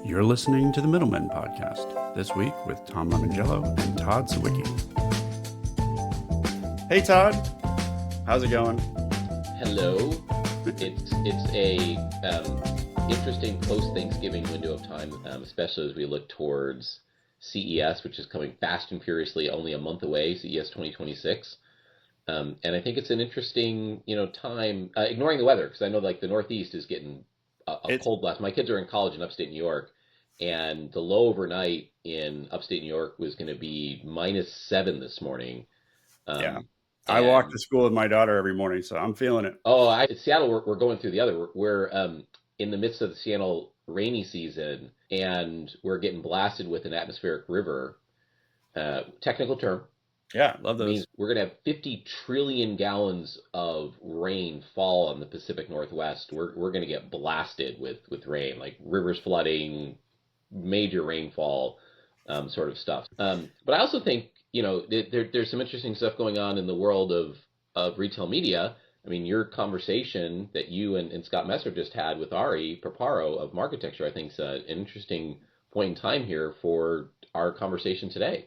You're listening to the Middlemen Podcast, this week with Tom Lemongello and Todd Sawicki. Hey, Todd. How's it going? Hello. It's a interesting post-Thanksgiving window of time, especially as we look towards CES, which is coming fast and furiously, only a month away, CES 2026. And I think it's an interesting, time, ignoring the weather, because I know like the Northeast is getting a cold blast. My kids are in college in upstate New York, and the low overnight in upstate New York was going to be -7 this morning. Yeah. I walk to school with my daughter every morning, so I'm feeling it. In Seattle, we're going through the other. We're in the midst of the Seattle rainy season, and we're getting blasted with an atmospheric river. Technical term. Yeah, love those. Means we're going to have 50 trillion gallons of rain fall on the Pacific Northwest. We're going to get blasted with rain, like rivers flooding, major rainfall, sort of stuff. But I also think, there's some interesting stuff going on in the world of retail media. I mean, your conversation that you and Scott Messer just had with Ari Paparo of Marketecture, I think is an interesting point in time here for our conversation today.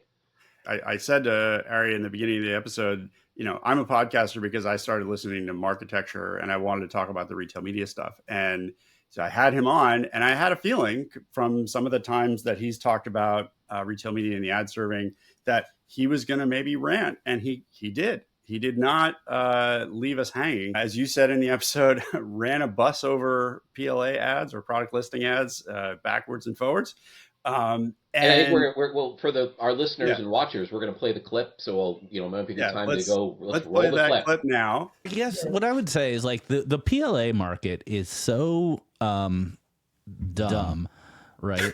I said to Ari in the beginning of the episode, I'm a podcaster because I started listening to Marketecture and I wanted to talk about the retail media stuff. And so I had him on, and I had a feeling from some of the times that he's talked about retail media and the ad serving that he was going to maybe rant, and he did. He did not leave us hanging. As you said in the episode, ran a bus over PLA ads or product listing ads backwards and forwards. And I think we're for our listeners and watchers, we're going to play the clip. So might be the time to go. Let's play roll that clip now. Yes, what I would say is like the PLA market is so dumb, right?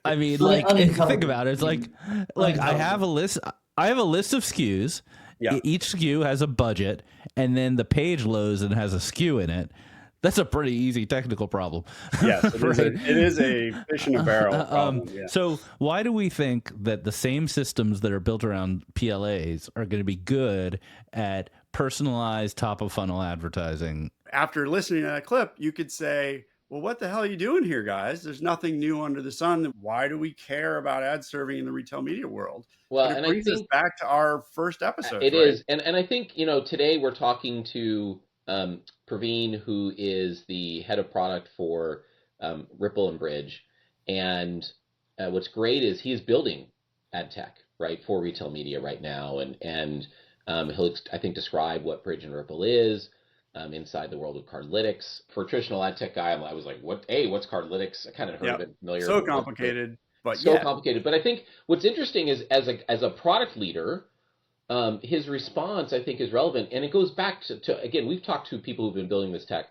I mean, like think about it. It's like I have a list. I have a list of SKUs. Yeah. Each SKU has a budget, and then the page loads and has a SKU in it. That's a pretty easy technical problem. Yes, it is a fish in a barrel problem. Yeah. So why do we think that the same systems that are built around PLAs are going to be good at personalized top-of-funnel advertising? After listening to that clip, you could say, well, what the hell are you doing here, guys? There's nothing new under the sun. Why do we care about ad serving in the retail media world? Well, but it brings us back to our first episode. It is. And I think, today we're talking to Praveen, who is the head of product for Rippl and Bridg. And what's great is he's building ad tech, right, for retail media right now. And he'll, I think, describe what Bridg and Rippl is inside the world of Cardlytics. For a traditional ad tech guy, I was like, what's Cardlytics? I kind of heard of it, familiar. So complicated. But so complicated. But I think what's interesting is as a product leader, his response, I think, is relevant. And it goes back to again, we've talked to people who've been building this tech.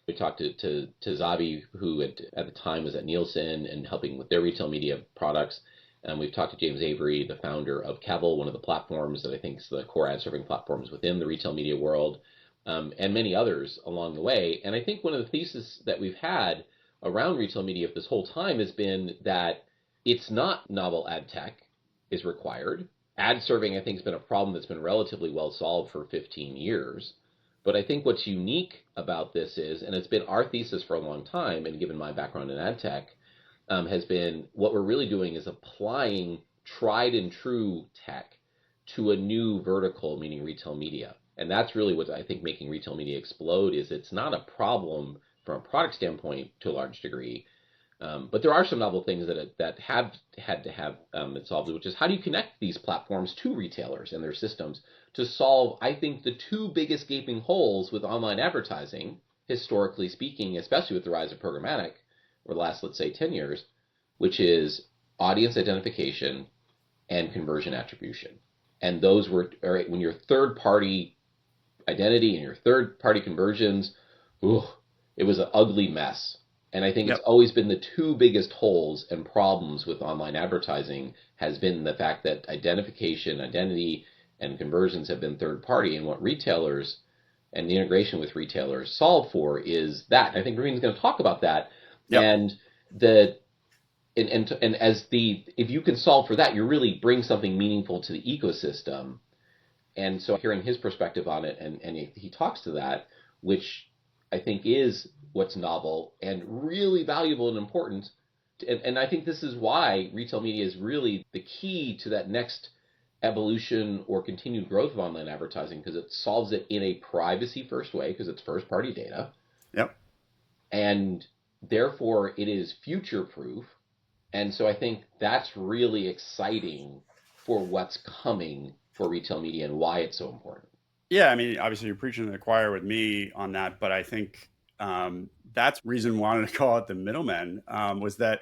We talked to Zabi, who at the time was at Nielsen and helping with their retail media products. And we've talked to James Avery, the founder of Kevil, one of the platforms that I think is the core ad serving platforms within the retail media world, and many others along the way. And I think one of the theses that we've had around retail media this whole time has been that it's not novel ad tech is required. Ad serving, I think, has been a problem that's been relatively well solved for 15 years. But I think what's unique about this is, and it's been our thesis for a long time, and given my background in ad tech, has been what we're really doing is applying tried and true tech to a new vertical, meaning retail media. And that's really what I think making retail media explode is it's not a problem from a product standpoint to a large degree. But there are some novel things that have had to have it solved, which is how do you connect these platforms to retailers and their systems to solve, I think, the two biggest gaping holes with online advertising, historically speaking, especially with the rise of programmatic over the last, let's say, 10 years, which is audience identification and conversion attribution. And those were, all right, when your third-party identity and your third-party conversions, it was an ugly mess. And I think it's always been the two biggest holes and problems with online advertising has been the fact that identification, identity, and conversions have been third party. And what retailers and the integration with retailers solve for is that. I think Praveen's going to talk about that. Yep. And if you can solve for that, you really bring something meaningful to the ecosystem. And so hearing his perspective on it, and he talks to that, which I think is what's novel and really valuable and important And I think this is why retail media is really the key to that next evolution or continued growth of online advertising, because it solves it in a privacy first way, because it's first party data. Yep. And therefore it is future proof. And so I think that's really exciting for what's coming for retail media and why it's so important. Yeah, I mean, obviously you're preaching to the choir with me on that, but I think that's the reason why I wanted to call it the middlemen, was that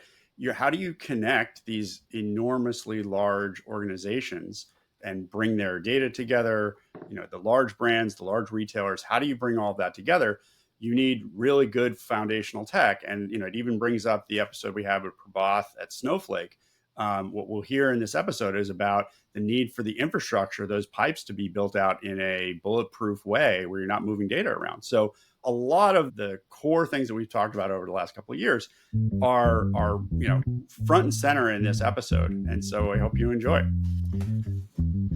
how do you connect these enormously large organizations and bring their data together? The large brands, the large retailers. How do you bring all of that together? You need really good foundational tech, and it even brings up the episode we have with Prabhath at Snowflake. What we'll hear in this episode is about the need for the infrastructure, those pipes, to be built out in a bulletproof way where you're not moving data around. So a lot of the core things that we've talked about over the last couple of years are front and center in this episode. And so I hope you enjoy.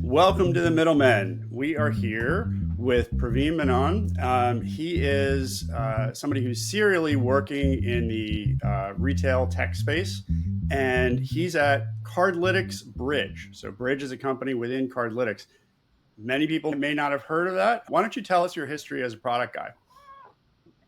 Welcome to the Middlemen. We are here with Praveen Menon. He is somebody who's serially working in the retail tech space, and he's at Cardlytics Bridg. So Bridg is a company within Cardlytics. Many people may not have heard of that. Why don't you tell us your history as a product guy?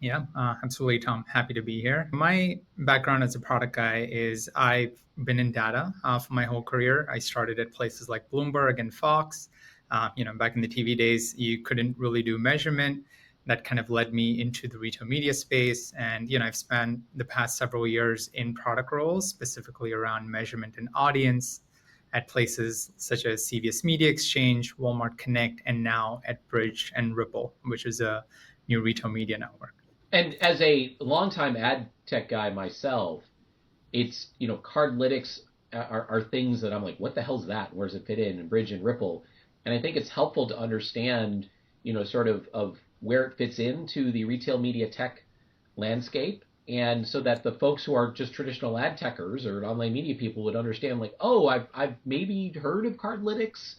Yeah, absolutely, Tom. Happy to be here. My background as a product guy is I've been in data for my whole career. I started at places like Bloomberg and Fox. Back in the TV days, you couldn't really do measurement. That kind of led me into the retail media space. And, I've spent the past several years in product roles, specifically around measurement and audience at places such as CVS Media Exchange, Walmart Connect, and now at Bridg and Rippl, which is a new retail media network. And as a longtime ad tech guy myself, it's, Cardlytics are things that I'm like, what the hell's that? Where does it fit in? And Bridg and Rippl. And I think it's helpful to understand, sort of where it fits into the retail media tech landscape. And so that the folks who are just traditional ad techers or online media people would understand, like, oh, I've maybe heard of Cardlytics.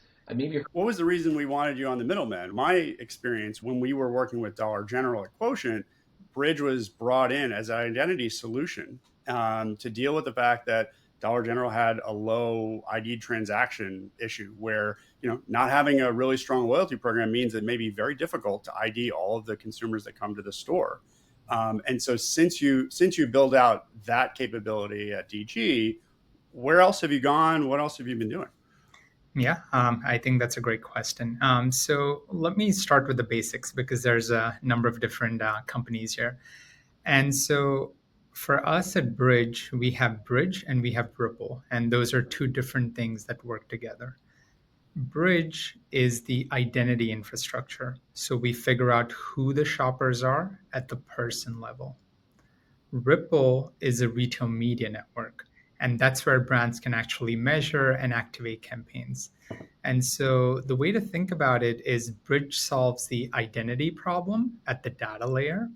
What was the reason we wanted you on the Middlemen? My experience when we were working with Dollar General at Quotient, Bridg was brought in as an identity solution to deal with the fact that Dollar General had a low ID transaction issue where, not having a really strong loyalty program means it may be very difficult to ID all of the consumers that come to the store. And so since you build out that capability at DG, where else have you gone? What else have you been doing? Yeah, I think that's a great question. So let me start with the basics because there's a number of different companies here. And so for us at Bridg, we have Bridg and we have Rippl, and those are two different things that work together. Bridg is the identity infrastructure. So we figure out who the shoppers are at the person level. Rippl is a retail media network, and that's where brands can actually measure and activate campaigns. And so the way to think about it is Bridg solves the identity problem at the data layer.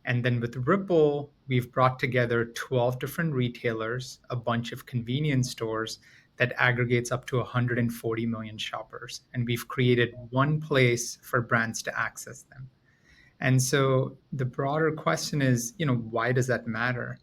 And then with Rippl, we've brought together 12 different retailers, a bunch of convenience stores that aggregates up to 140 million shoppers. And we've created one place for brands to access them. And so the broader question is, why does that matter?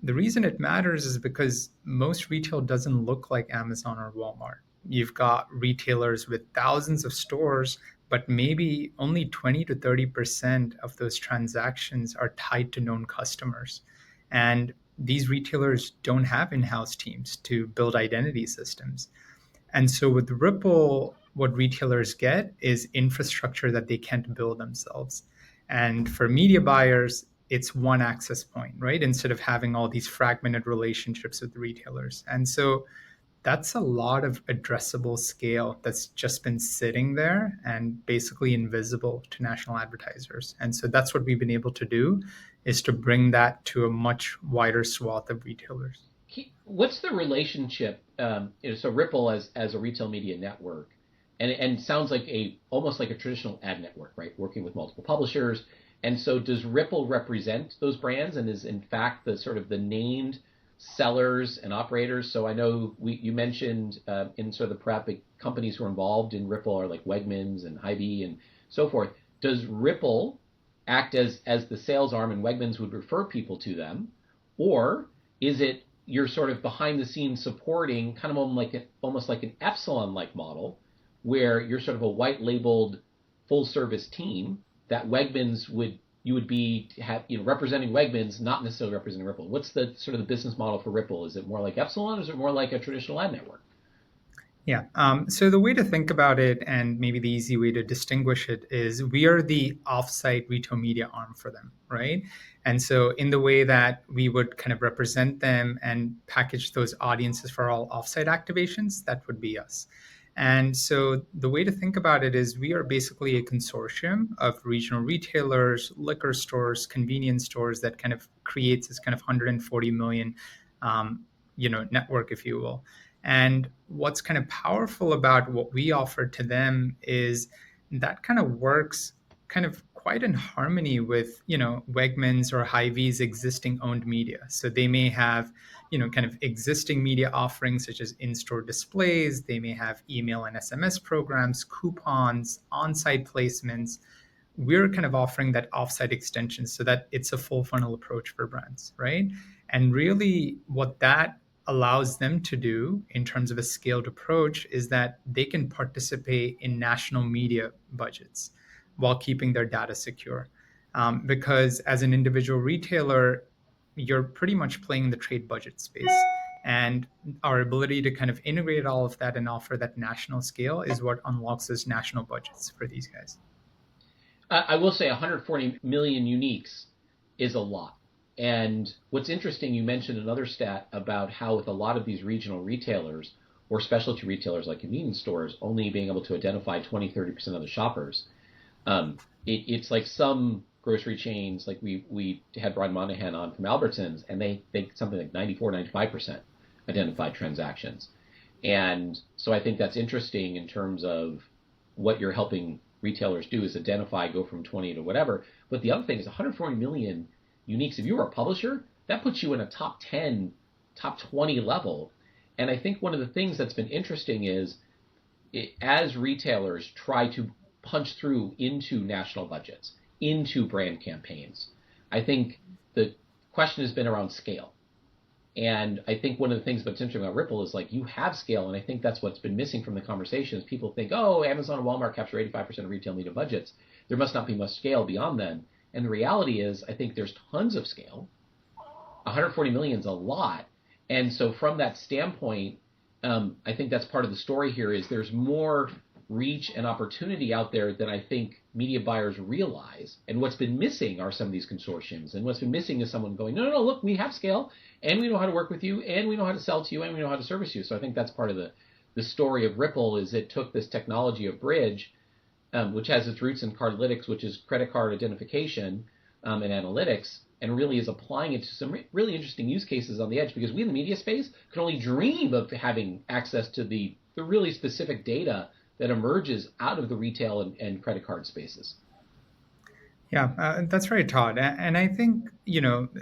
The reason it matters is because most retail doesn't look like Amazon or Walmart. You've got retailers with thousands of stores, but maybe only 20 to 30% of those transactions are tied to known customers. And these retailers don't have in-house teams to build identity systems. And so with Rippl, what retailers get is infrastructure that they can't build themselves. And for media buyers, it's one access point, right? Instead of having all these fragmented relationships with retailers. And so that's a lot of addressable scale that's just been sitting there and basically invisible to national advertisers. And so that's what we've been able to do, is to bring that to a much wider swath of retailers. What's the relationship? So Rippl as a retail media network, and sounds like almost like a traditional ad network, right? Working with multiple publishers. And so does Rippl represent those brands and is in fact the sort of the named sellers and operators? So I know you mentioned in sort of the prep, companies who are involved in Rippl are like Wegmans and Hy-Vee and so forth. Does Rippl act as the sales arm and Wegmans would refer people to them? Or is it you're sort of behind the scenes supporting kind of almost like an Epsilon-like model, where you're sort of a white labeled full service team that you would be representing Wegmans, not necessarily representing Rippl. What's the sort of the business model for Rippl? Is it more like Epsilon, or is it more like a traditional ad network? Yeah. So the way to think about it, and maybe the easy way to distinguish it, is we are the offsite retail media arm for them, right? And so in the way that we would kind of represent them and package those audiences for all offsite activations, that would be us. And so the way to think about it is we are basically a consortium of regional retailers, liquor stores, convenience stores that kind of creates this kind of 140 million, network, if you will. And what's kind of powerful about what we offer to them is that kind of works kind of quite in harmony with, Wegmans or Hy-Vee's existing owned media. So they may have, kind of existing media offerings such as in-store displays. They may have email and SMS programs, coupons, on-site placements. We're kind of offering that offsite extension so that it's a full funnel approach for brands, right? And really what that allows them to do in terms of a scaled approach is that they can participate in national media budgets while keeping their data secure. Because as an individual retailer, you're pretty much playing the trade budget space. And our ability to kind of integrate all of that and offer that national scale is what unlocks those national budgets for these guys. I will say 140 million uniques is a lot. And what's interesting, you mentioned another stat about how with a lot of these regional retailers or specialty retailers like convenience stores only being able to identify 20-30% of the shoppers. It's like some grocery chains, like we had Brian Monahan on from Albertsons, and they think something like 94-95% identified transactions. And so I think that's interesting in terms of what you're helping retailers do is identify, go from 20 to whatever. But the other thing is 140 million uniques. If you were a publisher, that puts you in a top 10, top 20 level. And I think one of the things that's been interesting is as retailers try to punch through into national budgets, into brand campaigns, I think the question has been around scale. And I think one of the things that's interesting about Rippl is like you have scale, and I think that's what's been missing from the conversation is people think, oh, Amazon and Walmart capture 85% of retail media budgets. There must not be much scale beyond them. And the reality is I think there's tons of scale. 140 million is a lot. And so from that standpoint, I think that's part of the story here is there's more reach and opportunity out there than I think media buyers realize. And what's been missing are some of these consortiums. And what's been missing is someone going, no, look, we have scale, and we know how to work with you, and we know how to sell to you, and we know how to service you. So I think that's part of the story of Rippl is it took this technology of Bridg, which has its roots in Cardlytics, which is credit card identification and analytics, and really is applying it to some really interesting use cases on the edge, because we in the media space can only dream of having access to the really specific data that emerges out of the retail and credit card spaces. Yeah, that's right, Todd. And I think,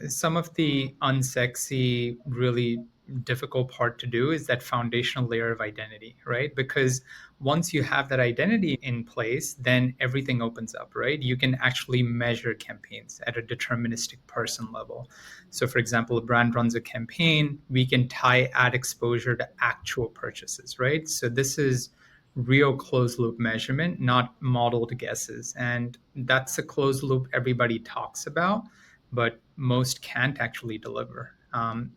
some of the unsexy, really difficult part to do is that foundational layer of identity, right? Because once you have that identity in place, then everything opens up, right? You can actually measure campaigns at a deterministic person level. So, for example, a brand runs a campaign, we can tie ad exposure to actual purchases, right? So this is real closed loop measurement, not modeled guesses. And that's a closed loop everybody talks about, but most can't actually deliver.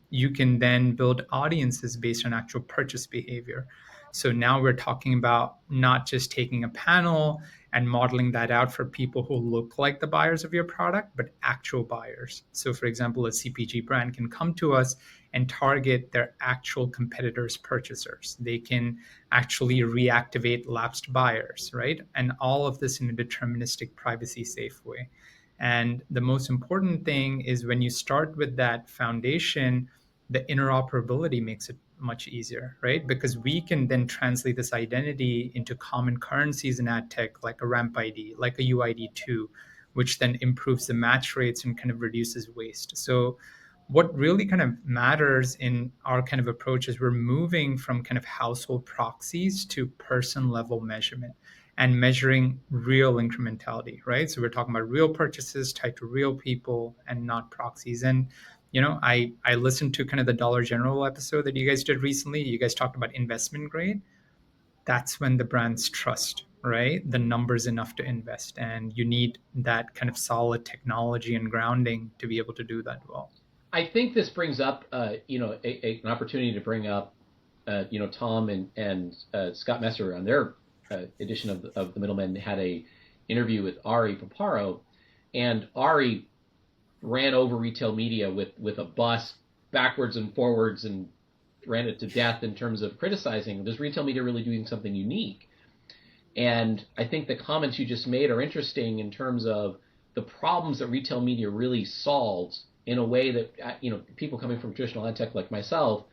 You can then build audiences based on actual purchase behavior. So now we're talking about not just taking a panel and modeling that out for people who look like the buyers of your product, but actual buyers. So, for example, a CPG brand can come to us and target their actual competitors' purchasers. They can actually reactivate lapsed buyers, right? And all of this in a deterministic, privacy safe way. And the most important thing is when you start with that foundation, the interoperability makes it much easier, right? Because we can then translate this identity into common currencies in ad tech, like a ramp ID, like a UID2, which then improves the match rates and kind of reduces waste. So what really kind of matters in our kind of approach is we're moving from kind of household proxies to person level measurement and measuring real incrementality, right? So we're talking about real purchases tied to real people and not proxies. And I listened to kind of the Dollar General episode that you guys did recently. You guys talked about investment grade. That's when the brands trust, right? The numbers enough to invest. And you need that kind of solid technology and grounding to be able to do that well. I think this brings up, an opportunity to bring up, Tom and Scott Messer on their edition of the Middlemen had a interview with Ari Paparo, and Ari ran over retail media with a bus backwards and forwards and ran it to death in terms of criticizing, does retail media really doing something unique? And I think the comments you just made are interesting in terms of the problems that retail media really solves in a way that, people coming from traditional ad tech like myself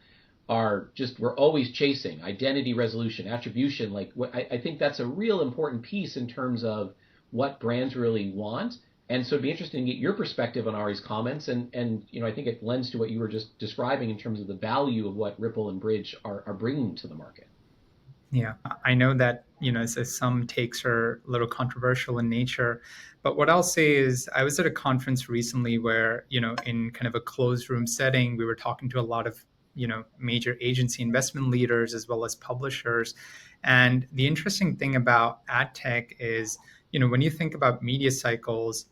we're always chasing identity resolution, attribution. I think that's a real important piece in terms of what brands really want. And so it'd be interesting to get your perspective on Ari's comments. And I think it lends to what you were just describing in terms of the value of what Rippl and Bridg are bringing to the market. Yeah, I know that, some takes are a little controversial in nature. But what I'll say is I was at a conference recently where, in kind of a closed room setting, we were talking to a lot of, major agency investment leaders as well as publishers. And the interesting thing about ad tech is, when you think about media cycles,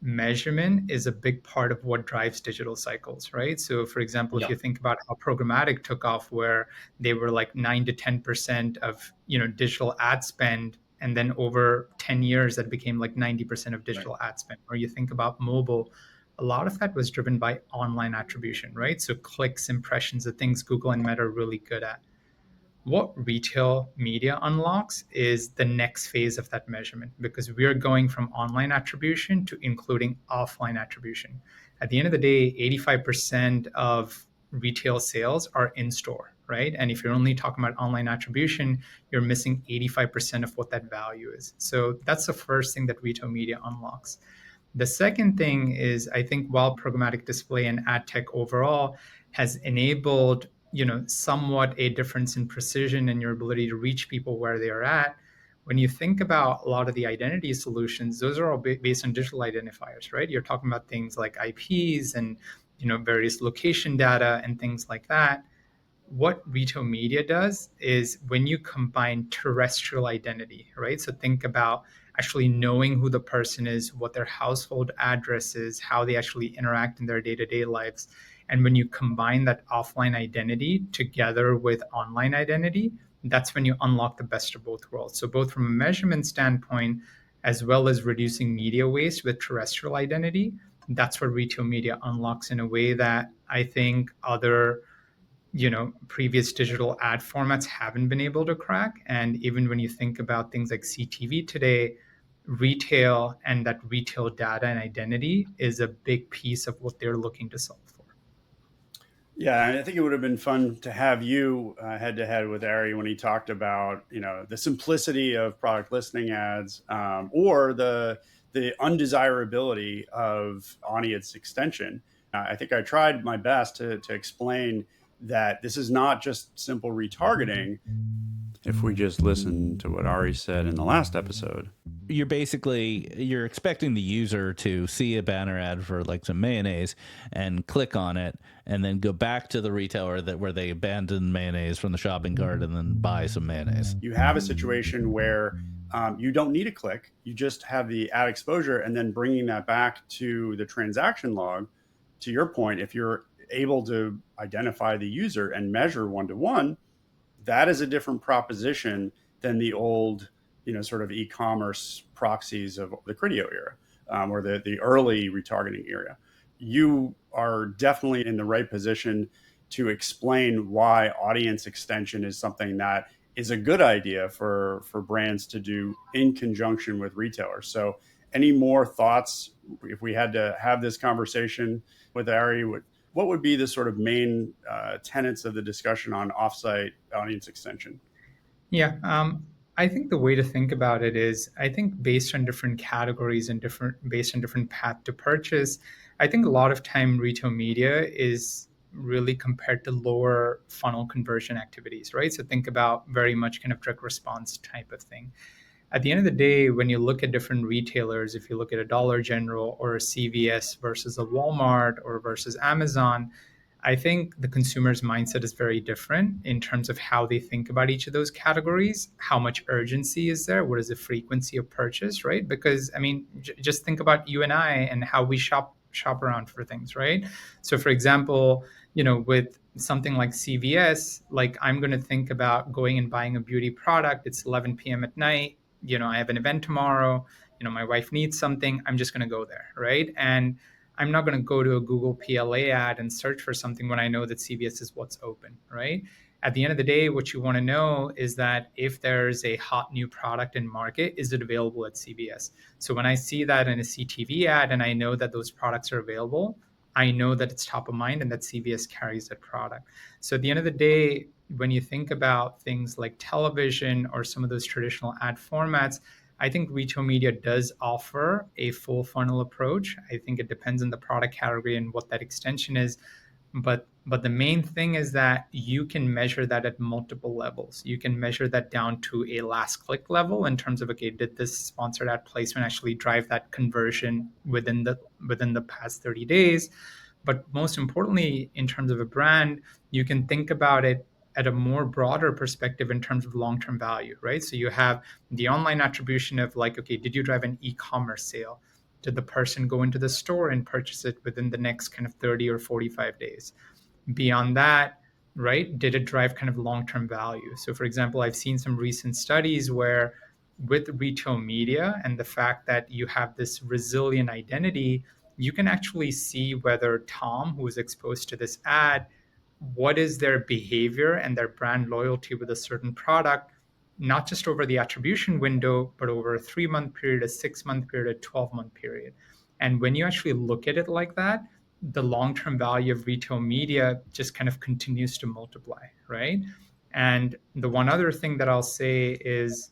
measurement is a big part of what drives digital cycles, right? So, for example, if you think about how programmatic took off, where they were like 9 to 10% of digital ad spend, and then over 10 years that became like 90% of digital ad spend. Or you think about mobile, a lot of that was driven by online attribution, right? So clicks, impressions, the things Google and Meta are really good at. What retail media unlocks is the next phase of that measurement, because we're going from online attribution to including offline attribution. At the end of the day, 85% of retail sales are in store, right? And if you're only talking about online attribution, you're missing 85% of what that value is. So that's the first thing that retail media unlocks. The second thing is, I think while programmatic display and ad tech overall has enabled somewhat a difference in precision and your ability to reach people where they are at, when you think about a lot of the identity solutions, those are all based on digital identifiers, right? You're talking about things like IPs and various location data and things like that. What retail media does is when you combine terrestrial identity, right? So think about actually knowing who the person is, what their household address is, how they actually interact in their day-to-day lives. And when you combine that offline identity together with online identity, that's when you unlock the best of both worlds. So both from a measurement standpoint, as well as reducing media waste with terrestrial identity, that's what retail media unlocks in a way that I think other previous digital ad formats haven't been able to crack. And even when you think about things like CTV today, retail and that retail data and identity is a big piece of what they're looking to solve for. Yeah, I think it would have been fun to have you head to head with Ari when he talked about the simplicity of product listing ads, or the undesirability of audience extension. I think I tried my best to explain that this is not just simple retargeting. If we just listen to what Ari said in the last episode, you're expecting the user to see a banner ad for like some mayonnaise and click on it and then go back to the retailer where they abandoned mayonnaise from the shopping cart and then buy some mayonnaise. You have a situation where you don't need a click. You just have the ad exposure, and then bringing that back to the transaction log. To your point, if you're able to identify the user and measure one-to-one, that is a different proposition than the old, sort of e-commerce proxies of the Criteo era, or the early retargeting era. You are definitely in the right position to explain why audience extension is something that is a good idea for brands to do in conjunction with retailers. So any more thoughts, if we had to have this conversation with Ari, what would be the sort of main tenets of the discussion on offsite audience extension? Yeah, I think the way to think about it is, I think based on different categories and based on different path to purchase, I think a lot of time retail media is really compared to lower funnel conversion activities, right? So think about very much kind of direct response type of thing. at the end of the day, when you look at different retailers, if you look at a Dollar General or a CVS versus a Walmart or versus Amazon, I think the consumer's mindset is very different in terms of how they think about each of those categories. How much urgency is there? What is the frequency of purchase, right? Because I mean, just think about you and I and how we shop around for things, right? So, for example, with something like CVS, like I'm going to think about going and buying a beauty product. It's 11 p.m. at night. I have an event tomorrow. My wife needs something. I'm just going to go there, right? And I'm not going to go to a Google PLA ad and search for something when I know that CVS is what's open, right? At the end of the day, what you want to know is that if there's a hot new product in market, is it available at CVS? So when I see that in a CTV ad and I know that those products are available, I know that it's top of mind and that CVS carries that product. So at the end of the day, when you think about things like television or some of those traditional ad formats, I think retail media does offer a full funnel approach. I think it depends on the product category and what that extension is. But the main thing is that you can measure that at multiple levels. You can measure that down to a last click level in terms of, okay, did this sponsored ad placement actually drive that conversion within the past 30 days? But most importantly, in terms of a brand, you can think about it at a more broader perspective in terms of long-term value, right? So you have the online attribution of like, okay, did you drive an e-commerce sale? Did the person go into the store and purchase it within the next kind of 30 or 45 days? Beyond that, right, did it drive kind of long-term value? So for example, I've seen some recent studies where with retail media and the fact that you have this resilient identity, you can actually see whether Tom, who is exposed to this ad, what is their behavior and their brand loyalty with a certain product, not just over the attribution window, but over a 3-month period, a 6-month period, a 12-month period. And when you actually look at it like that, the long-term value of retail media just kind of continues to multiply, right? And the one other thing that I'll say is,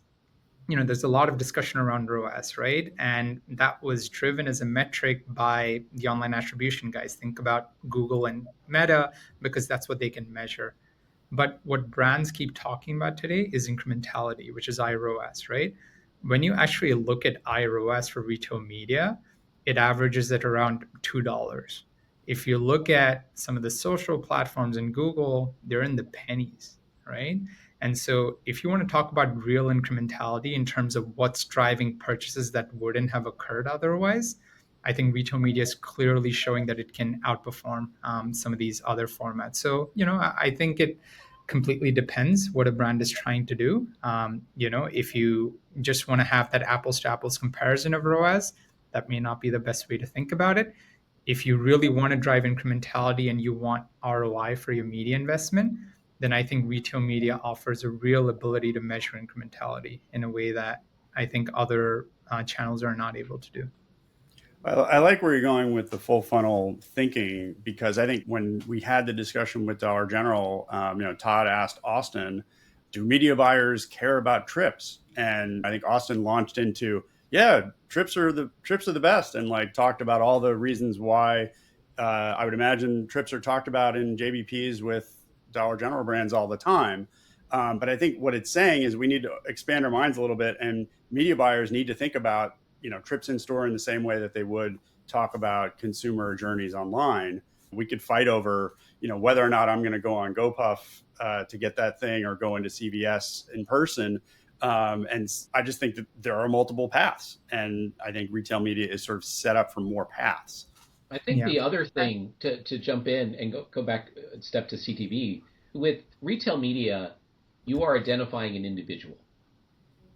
there's a lot of discussion around ROAS, right? And that was driven as a metric by the online attribution guys. Think about Google and Meta, because that's what they can measure. But what brands keep talking about today is incrementality, which is iROAS, right? When you actually look at iROAS for retail media, it averages at around $2. If you look at some of the social platforms in Google, they're in the pennies, right? And so if you want to talk about real incrementality in terms of what's driving purchases that wouldn't have occurred otherwise, I think retail media is clearly showing that it can outperform some of these other formats. So, I think it completely depends what a brand is trying to do. If you just want to have that apples to apples comparison of ROAS, that may not be the best way to think about it. If you really want to drive incrementality and you want ROI for your media investment, then I think retail media offers a real ability to measure incrementality in a way that I think other channels are not able to do. I like where you're going with the full funnel thinking, because I think when we had the discussion with Dollar General, Todd asked Austin, do media buyers care about trips? And I think Austin launched into, trips are the best, and like talked about all the reasons why. I would imagine trips are talked about in JBPs with Dollar General brands all the time. But I think what it's saying is we need to expand our minds a little bit, and media buyers need to think about trips in store in the same way that they would talk about consumer journeys online. We could fight over whether or not I'm going to go on GoPuff to get that thing or go into CVS in person. And I just think that there are multiple paths, and I think retail media is sort of set up for more paths. I think the other thing to jump in and go back a step to CTV, with retail media, you are identifying an individual,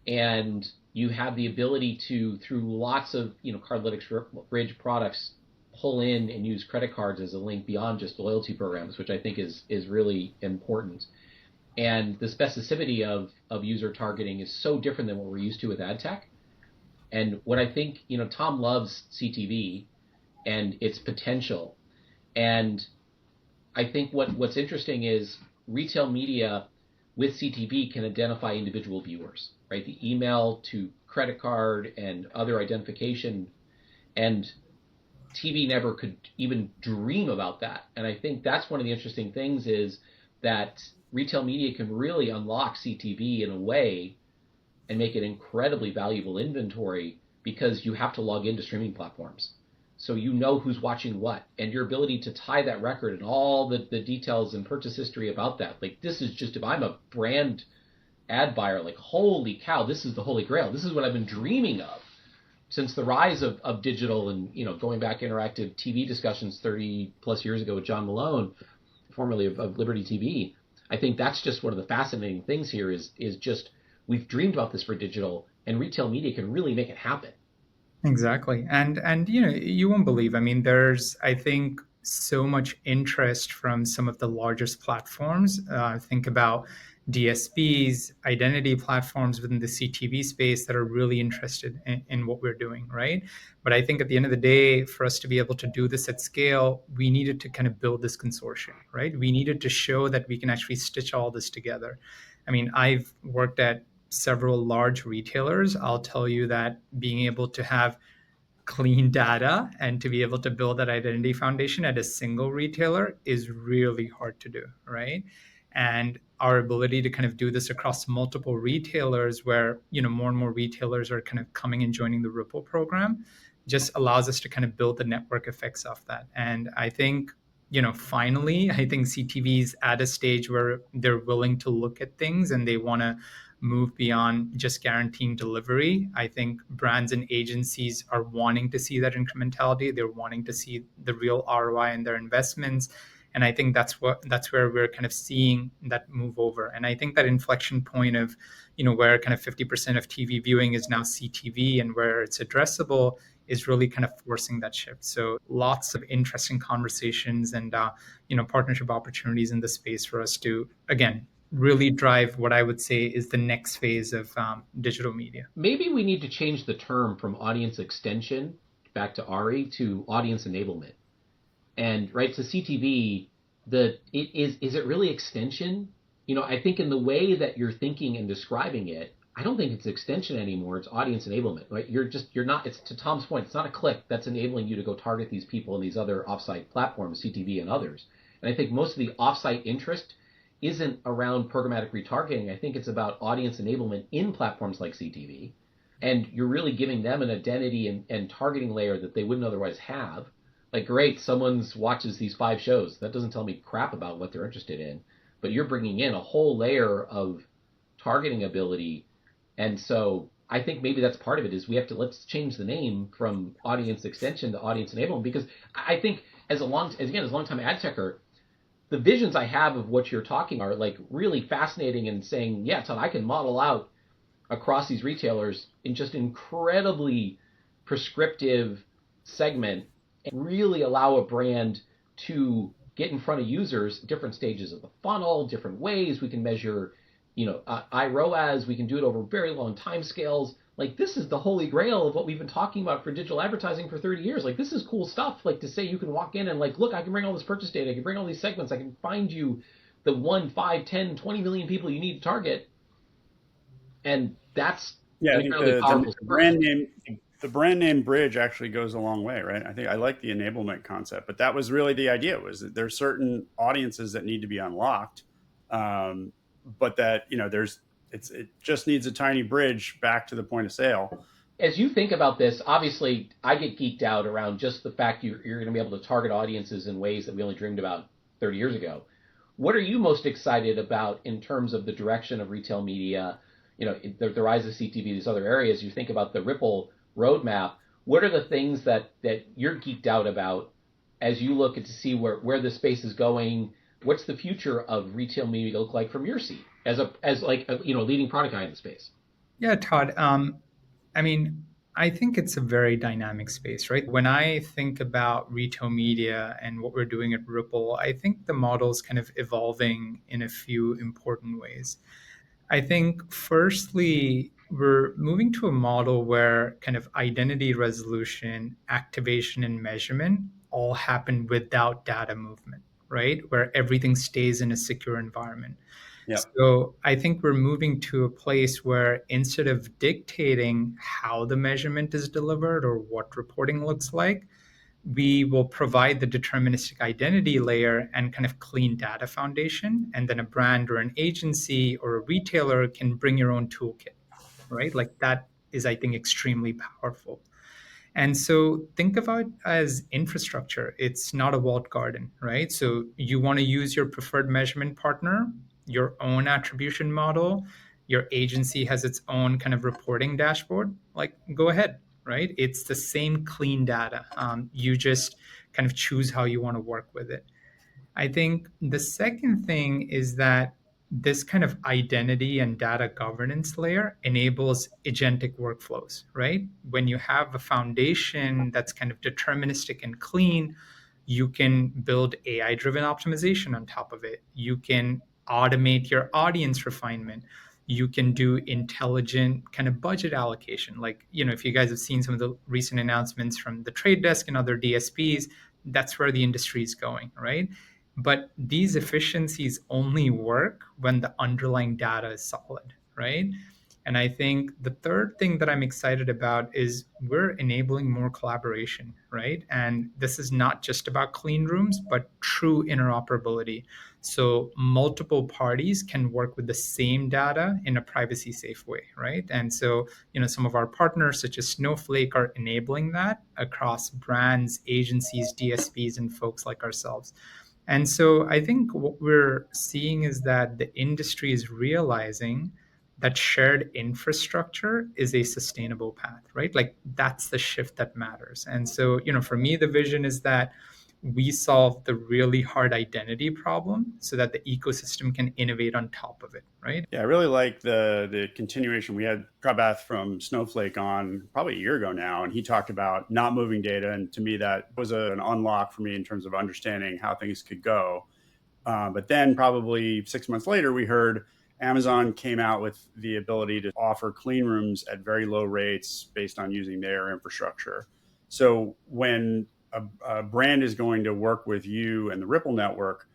and you have the ability to, through lots of Cardlytics, Bridg products, pull in and use credit cards as a link beyond just loyalty programs, which I think is really important. And the specificity of user targeting is so different than what we're used to with ad tech. And what I think, Tom loves CTV and its potential. And I think what's interesting is retail media with CTV can identify individual viewers, right? The email to credit card and other identification, and TV never could even dream about that. And I think that's one of the interesting things, is that retail media can really unlock CTV in a way and make it incredibly valuable inventory because you have to log into streaming platforms. So you know who's watching what, and your ability to tie that record and all the details and purchase history about that. Like, this is just, if I'm a brand ad buyer, like, holy cow, this is the holy grail. This is what I've been dreaming of since the rise of digital and, going back interactive TV discussions 30 plus years ago with John Malone, formerly of Liberty TV. I think that's just one of the fascinating things here is just we've dreamed about this for digital, and retail media can really make it happen. Exactly. And you won't believe. I mean, there's, I think, so much interest from some of the largest platforms. Think about DSPs, identity platforms within the CTV space that are really interested in what we're doing, right? But I think at the end of the day, for us to be able to do this at scale, we needed to kind of build this consortium, right? We needed to show that we can actually stitch all this together. I mean, I've worked at several large retailers. I'll tell you that being able to have clean data and to be able to build that identity foundation at a single retailer is really hard to do, right? And our ability to kind of do this across multiple retailers where, more and more retailers are kind of coming and joining the Rippl program just allows us to kind of build the network effects of that. And I think, finally, I think CTV is at a stage where they're willing to look at things and they want to move beyond just guaranteeing delivery. I think brands and agencies are wanting to see that incrementality. They're wanting to see the real ROI in their investments. And I think that's where we're kind of seeing that move over. And I think that inflection point of, where kind of 50% of TV viewing is now CTV and where it's addressable is really kind of forcing that shift. So lots of interesting conversations and, partnership opportunities in the space for us to, again, really drive what I would say is the next phase of digital media. Maybe we need to change the term from audience extension, back to Ari, to audience enablement. And right, to CTV, is it really extension? I think in the way that you're thinking and describing it, I don't think it's extension anymore. It's audience enablement, right? You're not, it's to Tom's point, it's not a click that's enabling you to go target these people in these other offsite platforms, CTV and others. And I think most of the offsite interest isn't around programmatic retargeting. I think it's about audience enablement in platforms like CTV. And you're really giving them an identity and targeting layer that they wouldn't otherwise have. Like, great, someone watches these 5 shows. That doesn't tell me crap about what they're interested in. But you're bringing in a whole layer of targeting ability. And so I think maybe that's part of it is let's change the name from audience extension to audience enablement. Because I think as a longtime ad techer, the visions I have of what you're talking are like really fascinating and saying, yeah, Todd, I can model out across these retailers in just incredibly prescriptive segment and really allow a brand to get in front of users, different stages of the funnel, different ways. We can measure, iROAS. We can do it over very long time scales. Like, this is the holy grail of what we've been talking about for digital advertising for 30 years. Like, this is cool stuff. Like, to say you can walk in and like, look, I can bring all this purchase data. I can bring all these segments. I can find you the 1, 5, 10, 20 million people you need to target. And that's the brand name Bridg actually goes a long way, right? I think I like the enablement concept, but that was really the idea, was that there's certain audiences that need to be unlocked, but that, it just needs a tiny bridge back to the point of sale. As you think about this, obviously, I get geeked out around just the fact you're going to be able to target audiences in ways that we only dreamed about 30 years ago. What are you most excited about in terms of the direction of retail media? The rise of CTV, these other areas. You think about the Rippl roadmap. What are the things that you're geeked out about as you look to see where the space is going? What's the future of retail media look like from your seat as leading product guy in the space? Yeah, Todd. I think it's a very dynamic space, right? When I think about retail media and what we're doing at Rippl, I think the model's kind of evolving in a few important ways. I think, firstly, we're moving to a model where kind of identity resolution, activation, and measurement all happen without data movement, right? Where everything stays in a secure environment. Yep. So I think we're moving to a place where instead of dictating how the measurement is delivered or what reporting looks like, we will provide the deterministic identity layer and kind of clean data foundation. And then a brand or an agency or a retailer can bring your own toolkit. right? Like that is, I think, extremely powerful. And so think about it as infrastructure. It's not a walled garden, right? So you want to use your preferred measurement partner, your own attribution model, your agency has its own kind of reporting dashboard, like go ahead, right? It's the same clean data. You just kind of choose how you want to work with it. I think the second thing is that this kind of identity and data governance layer enables agentic workflows, right? When you have a foundation that's kind of deterministic and clean, you can build AI driven optimization on top of it. You can automate your audience refinement. You can do intelligent kind of budget allocation. Like, if you guys have seen some of the recent announcements from the Trade Desk and other DSPs, that's where the industry is going, right? But these efficiencies only work when the underlying data is solid, right? And I think the third thing that I'm excited about is we're enabling more collaboration, right? And this is not just about clean rooms, but true interoperability. So multiple parties can work with the same data in a privacy safe way, right? And so, some of our partners, such as Snowflake, are enabling that across brands, agencies, DSPs, and folks like ourselves. And so I think what we're seeing is that the industry is realizing that shared infrastructure is a sustainable path, right? Like that's the shift that matters. And so, for me, the vision is that we solve the really hard identity problem so that the ecosystem can innovate on top of it, right? Yeah, I really like the continuation. We had Prabhath from Snowflake on probably a year ago now, and he talked about not moving data. And to me, that was an unlock for me in terms of understanding how things could go. But then probably 6 months later, we heard Amazon came out with the ability to offer clean rooms at very low rates based on using their infrastructure. So when a brand is going to work with you and the Rippl network,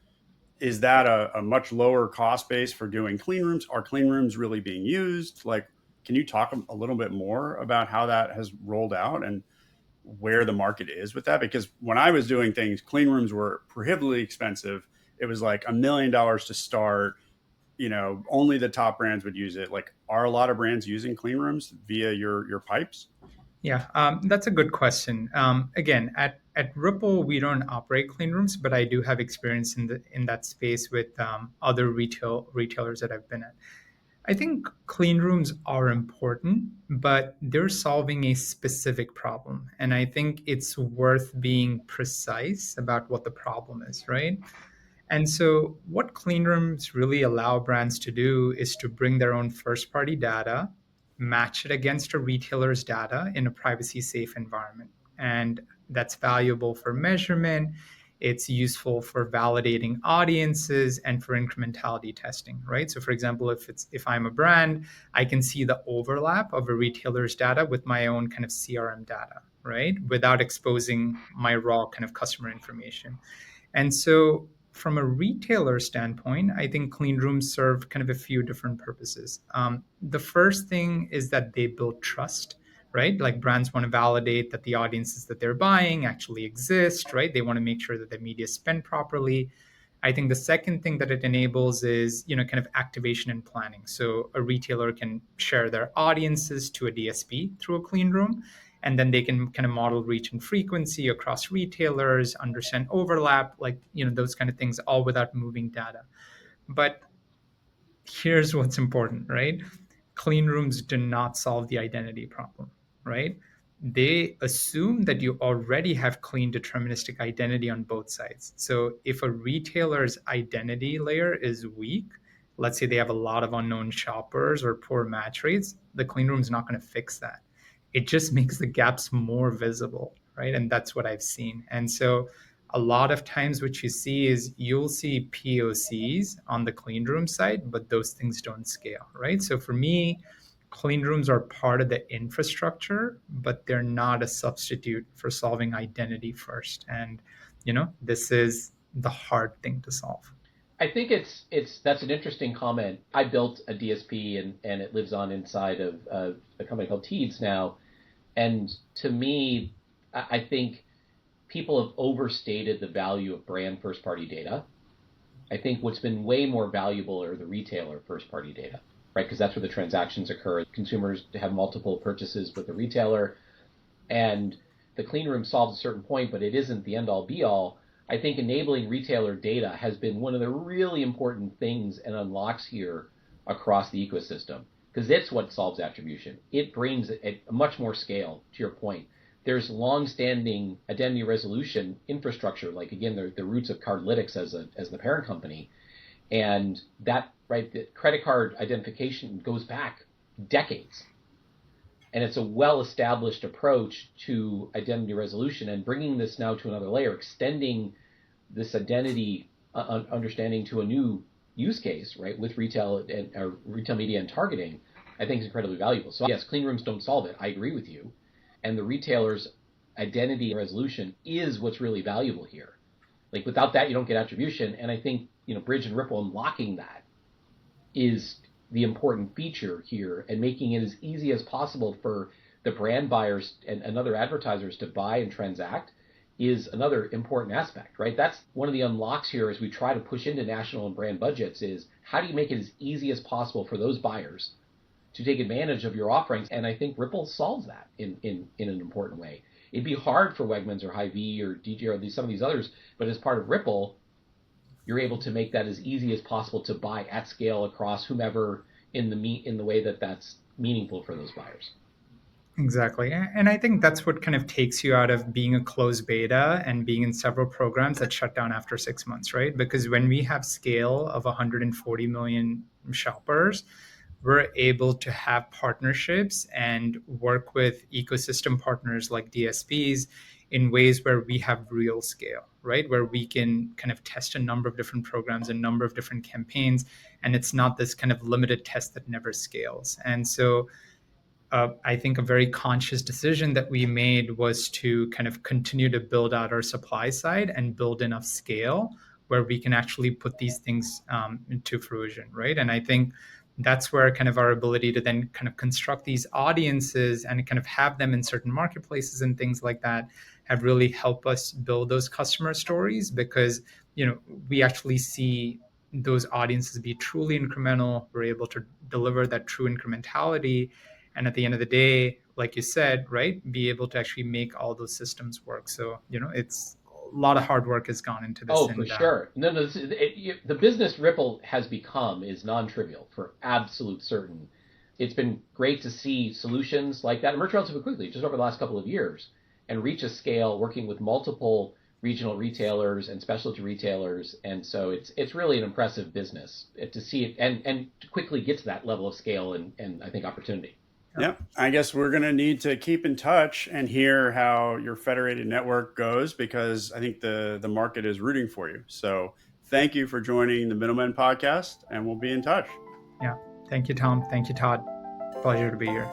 is that a much lower cost base for doing clean rooms? Are clean rooms really being used? Like, can you talk a little bit more about how that has rolled out and where the market is with that? Because when I was doing things, clean rooms were prohibitively expensive. It was like $1 million to start. Only the top brands would use it. Like, are a lot of brands using clean rooms via your pipes? Yeah, that's a good question. Again, at Rippl, we don't operate clean rooms, but I do have experience in that space with other retailers that I've been at. I think clean rooms are important, but they're solving a specific problem, and I think it's worth being precise about what the problem is, right? And so, what clean rooms really allow brands to do is to bring their own first party data, match it against a retailer's data in a privacy safe environment. And that's valuable for measurement. It's useful for validating audiences and for incrementality testing, right? So, for example, if I'm a brand, I can see the overlap of a retailer's data with my own kind of CRM data, right? Without exposing my raw kind of customer information. And so, from a retailer standpoint, I think clean rooms serve kind of a few different purposes. The first thing is that they build trust, right? Like brands want to validate that the audiences that they're buying actually exist, right? They want to make sure that their media is spent properly. I think the second thing that it enables is, kind of activation and planning. So a retailer can share their audiences to a DSP through a clean room, and then they can kind of model reach and frequency across retailers, understand overlap, like, those kind of things, all without moving data. But here's what's important, right? Clean rooms do not solve the identity problem, right? They assume that you already have clean deterministic identity on both sides. So if a retailer's identity layer is weak, let's say they have a lot of unknown shoppers or poor match rates, the clean room is not going to fix that. It just makes the gaps more visible, right? And that's what I've seen. And so a lot of times what you see is you'll see POCs on the clean room side, but those things don't scale, right? So for me, clean rooms are part of the infrastructure, but they're not a substitute for solving identity first. And, this is the hard thing to solve. I think that's an interesting comment. I built a DSP and it lives on inside of a company called Teads now. And to me, I think people have overstated the value of brand first party data. I think what's been way more valuable are the retailer first party data. right? Because that's where the transactions occur. Consumers have multiple purchases with the retailer, and the clean room solves a certain point, but it isn't the end-all be-all. I think enabling retailer data has been one of the really important things and unlocks here across the ecosystem, because it's what solves attribution. It brings a much more scale, to your point. There's long-standing identity resolution infrastructure, like again, the roots of Cardlytics as the parent company, and that, right, the credit card identification goes back decades. And it's a well-established approach to identity resolution, and bringing this now to another layer, extending this identity understanding to a new use case, right, with retail and retail media and targeting, I think is incredibly valuable. So yes, clean rooms don't solve it. I agree with you. And the retailer's identity resolution is what's really valuable here. Like without that, you don't get attribution. And I think, Bridg and Rippl unlocking that is the important feature here, and making it as easy as possible for the brand buyers and other advertisers to buy and transact is another important aspect, right? That's one of the unlocks here as we try to push into national and brand budgets, is how do you make it as easy as possible for those buyers to take advantage of your offerings? And I think Rippl solves that in an important way. It'd be hard for Wegmans or Hy-Vee or DG or some of these others, but as part of Rippl, you're able to make that as easy as possible to buy at scale across whomever in the way that that's meaningful for those buyers. Exactly. And I think that's what kind of takes you out of being a closed beta and being in several programs that shut down after 6 months, right? Because when we have scale of 140 million shoppers, we're able to have partnerships and work with ecosystem partners like DSPs in ways where we have real scale, right? Where we can kind of test a number of different programs, a number of different campaigns, and it's not this kind of limited test that never scales. And so I think a very conscious decision that we made was to kind of continue to build out our supply side and build enough scale where we can actually put these things into fruition, right? And I think that's where kind of our ability to then kind of construct these audiences and kind of have them in certain marketplaces and things like that have really helped us build those customer stories, because we actually see those audiences be truly incremental. We're able to deliver that true incrementality, and at the end of the day, like you said, right, be able to actually make all those systems work. So it's a lot of hard work has gone into this. Oh, for sure. No, the business Rippl has become is non-trivial, for absolute certain. It's been great to see solutions like that emerge relatively quickly, just over the last couple of years, and reach a scale working with multiple regional retailers and specialty retailers. And so it's really an impressive business to see it and to quickly get to that level of scale and I think opportunity. Yeah, I guess we're going to need to keep in touch and hear how your federated network goes, because I think the market is rooting for you. So thank you for joining the Middlemen podcast, and we'll be in touch. Yeah. Thank you, Tom. Thank you, Todd. Pleasure to be here.